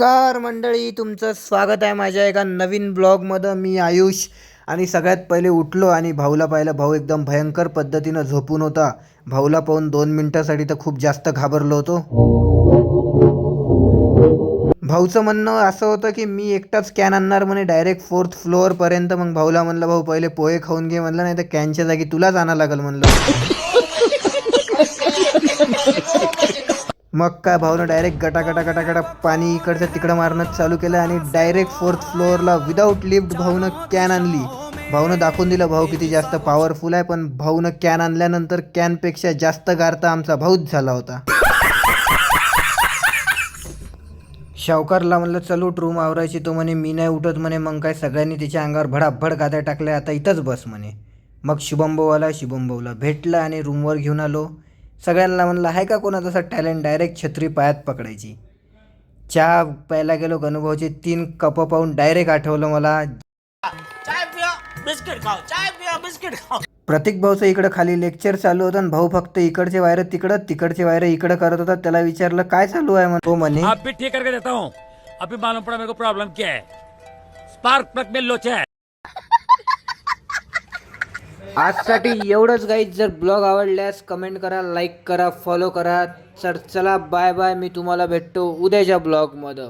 नमस्कार मंडळी, तुमचं स्वागत आहे माझ्या एका नवीन ब्लॉगमध्ये. मी आयुष. आणि सगळ्यात पहिले उठलो आणि भाऊला पाहिलं. भाऊ एकदम भयंकर पद्धतीनं झोपून होता. भाऊला पाहून 2 मिनिटासाठी तर खूप जास्त घाबरलो होतो. भाऊचं म्हणणं असं होतं की मी एकटाच कॅन आणणार म्हणे डायरेक्ट 4th फ्लोअरपर्यंत. मग भाऊला म्हणलं, भाऊ पहिले पोहे खाऊन घे म्हणलं, नाही तर कॅनच्या जागी तुलाच आणावं लागेल म्हणलं. मग काय भाऊनं डायरेक्ट गटागटा पाणी इकडचं तिकडं मारणं चालू केलं आणि डायरेक्ट 4th फ्लोअरला विदाऊट लिफ्ट भाऊनं कॅन आणली. भाऊनं दाखवून दिलं भाऊ किती जास्त पॉवरफुल आहे. पण भाऊनं कॅन आणल्यानंतर कॅनपेक्षा जास्त गारता आमचा भाऊच झाला होता. शावकारला म्हणलं चल उठ, रूम आवरायची. तो म्हणे मी नाही उठत म्हणे. मग काय सगळ्यांनी तिच्या अंगावर भडाभड गाद्या टाकल्या. आता इथंच बस म्हणे. मग शुभम भाऊ आला. शुभम भाऊला भेटलं आणि रूमवर घेऊन आलो. सगळ्यांना म्हणलं आहे का कोणाचा असा टॅलेंट डायरेक्ट छत्री पायात पकडायची. चहा प्यायला गेलो. गणूभाऊचे 3 कप पाहून डायरेक्ट आठवलं मला. चाय पिओ बिस्किट खाओ, चाय पिओ बिस्किट खाओ. प्रतीक भाऊचं इकडं खाली लेक्चर चालू होतं आणि भाऊ फक्त इकडचे वायर तिकडं तिकडचे वायर इकडं करत होता. त्याला विचारलं काय चालू आहे म्हणून. तो म्हणे आप भी ठीक करके देता हूँ. अभी मालूम पड़ा मेरे को प्रॉब्लम क्या है. स्पार्क प्लग में लोचा है. आजसाठी एवढंच गाईज. जर ब्लॉग आवडल्यास कमेंट करा, लाईक करा, फॉलो करा. चला बाय बाय. मी तुम्हाला भेटतो उद्याच्या ब्लॉगमध्ये.